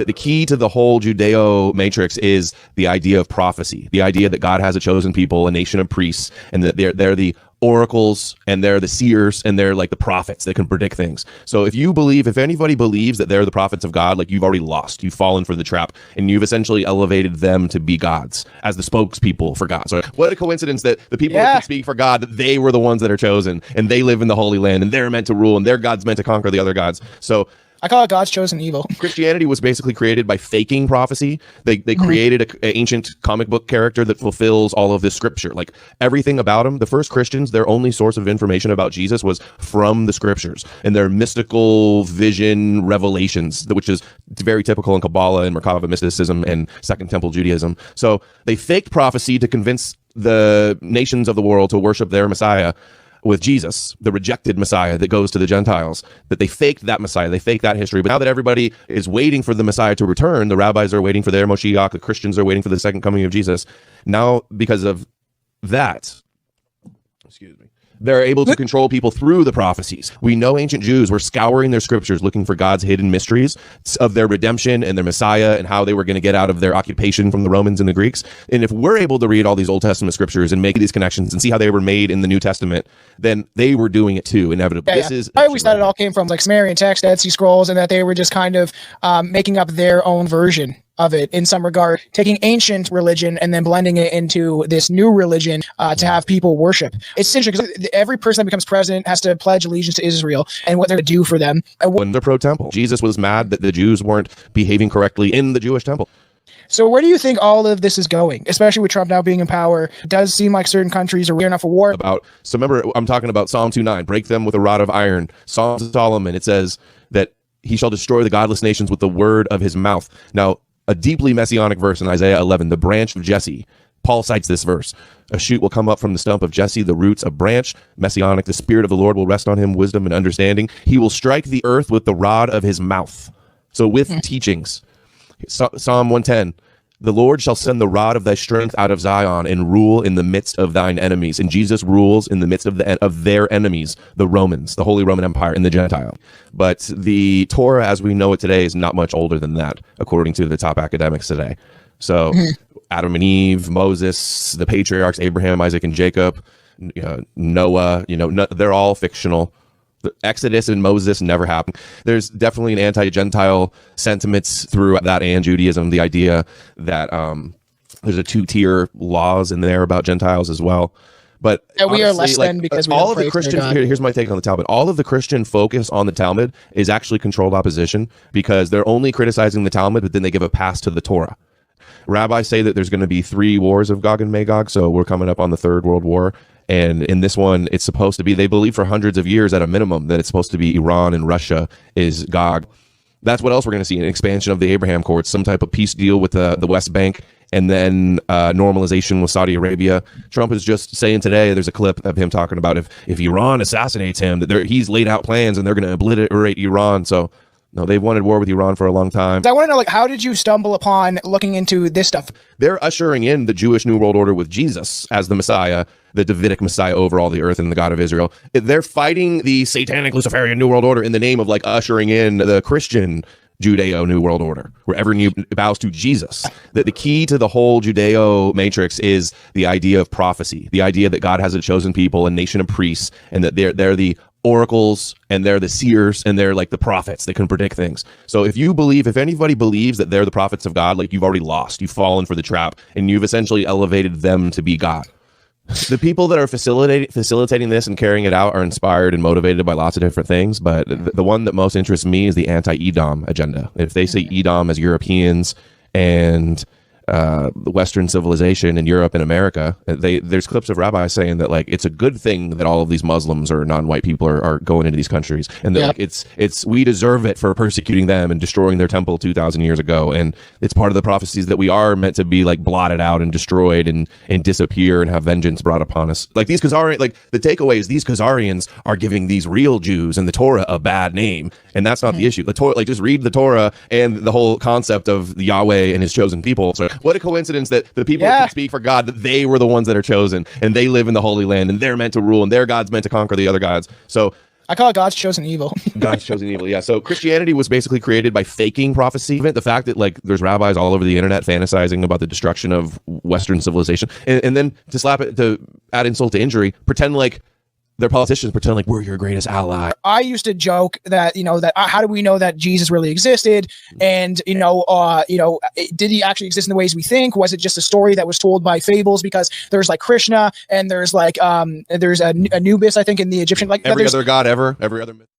that the key to the whole Judeo matrix is the idea of prophecy, the idea that God has a chosen people, a nation of priests, and that they're the oracles and they're the seers and they're like the prophets that can predict things. So if anybody believes that they're the prophets of God, like, you've already lost, you've fallen for the trap, and you've essentially elevated them to be gods as the spokespeople for God. So what a coincidence that the people that can speak for God, that they were the ones that are chosen, and they live in the Holy Land, and they're meant to rule, and their God's meant to conquer the other gods. So I call it God's chosen evil. Christianity was basically created by faking prophecy. They created an ancient comic book character that fulfills all of this scripture. Like, everything about them, the first Christians, their only source of information about Jesus was from the scriptures and their mystical vision revelations, which is very typical in Kabbalah and Merkava mysticism and Second Temple Judaism. So they faked prophecy to convince the nations of the world to worship their Messiah with Jesus, the rejected Messiah that goes to the Gentiles, that they faked that Messiah, they faked that history. But now that everybody is waiting for the Messiah to return, the rabbis are waiting for their Moshiach, the Christians are waiting for the second coming of Jesus. Now, because of that, they're able to control people through the prophecies. We know ancient Jews were scouring their scriptures looking for God's hidden mysteries of their redemption and their Messiah and how they were going to get out of their occupation from the Romans and the Greeks. And if we're able to read all these Old Testament scriptures and make these connections and see how they were made in the New Testament, then they were doing it too, inevitably. I always thought it all came from like Sumerian text, Dead Sea Scrolls, and that they were just kind of making up their own version of it in some regard, taking ancient religion and then blending it into this new religion to have people worship. It's interesting because every person that becomes president has to pledge allegiance to Israel and what they're going to do for them. When they're pro-temple, Jesus was mad that the Jews weren't behaving correctly in the Jewish temple. So where do you think all of this is going, especially with Trump now being in power? It does seem like certain countries are gearing up for war. So remember, I'm talking about Psalm 2:9, break them with a rod of iron. Psalms of Solomon, it says that he shall destroy the godless nations with the word of his mouth. Now, a deeply messianic verse in Isaiah 11, the branch of Jesse. Paul cites this verse. A shoot will come up from the stump of Jesse, the roots a branch. Messianic, the Spirit of the Lord will rest on him, wisdom and understanding. He will strike the earth with the rod of his mouth. So with teachings. Psalm 110. The Lord shall send the rod of thy strength out of Zion and rule in the midst of thine enemies. And Jesus rules in the midst of their enemies, the Romans, the Holy Roman Empire, and the Gentile. But the Torah, as we know it today, is not much older than that, according to the top academics today. So Adam and Eve, Moses, the patriarchs, Abraham, Isaac, and Jacob, Noah, they're all fictional. The Exodus and Moses never happened. There's definitely an anti-Gentile sentiments through that and Judaism, the idea that there's a two-tier laws in there about Gentiles as well. But we are less than because we all of the Christian. Here's my take on the Talmud. All of the Christian focus on the Talmud is actually controlled opposition because they're only criticizing the Talmud, but then they give a pass to the Torah. Rabbis say that there's going to be 3 wars of Gog and Magog, so we're coming up on the Third World War. And in this one, it's supposed to be, they believe for hundreds of years at a minimum, that it's supposed to be Iran and Russia is Gog. That's what else we're going to see, an expansion of the Abraham Accords, some type of peace deal with the West Bank, and then normalization with Saudi Arabia. Trump is just saying today, there's a clip of him talking about if Iran assassinates him, that he's laid out plans and they're going to obliterate Iran. So no, they've wanted war with Iran for a long time. I want to know, how did you stumble upon looking into this stuff? They're ushering in the Jewish New World Order with Jesus as the Messiah, the Davidic Messiah over all the earth and the God of Israel. They're fighting the satanic Luciferian New World Order in the name of ushering in the Christian Judeo New World Order, where every knee bows to Jesus. That the key to the whole Judeo matrix is the idea of prophecy, the idea that God has a chosen people, a nation of priests, and that they're the oracles and they're the seers and they're like the prophets that can predict things. So if anybody believes that they're the prophets of God, you've already lost, you've fallen for the trap, and you've essentially elevated them to be God. The people that are facilitating this and carrying it out are inspired and motivated by lots of different things, but the one that most interests me is the anti-Edom agenda. If they say Edom as Europeans and the Western civilization in Europe and America, there's clips of rabbis saying that it's a good thing that all of these Muslims or non-white people are going into these countries, and they're it's we deserve it for persecuting them and destroying their temple 2,000 years ago, and it's part of the prophecies that we are meant to be blotted out and destroyed and disappear and have vengeance brought upon us. These Khazarians, the takeaway is these Khazarians are giving these real Jews and the Torah a bad name, and that's not the issue. The Torah, just read the Torah and the whole concept of Yahweh and his chosen people. So what a coincidence that the people that can speak for God, that they were the ones that are chosen, and they live in the Holy Land, and they're meant to rule, and their God's meant to conquer the other gods. So I call it God's chosen evil. God's chosen evil. Yeah. So Christianity was basically created by faking prophecy. The fact that like there's rabbis all over the internet fantasizing about the destruction of Western civilization, and then to add insult to injury, pretend like their politicians pretend like we're your greatest ally. I used to joke that, how do we know that Jesus really existed? And, did he actually exist in the ways we think? Was it just a story that was told by fables? Because there's like Krishna and there's like, there's Anubis, I think, in the Egyptian, like every other god ever, every other myth.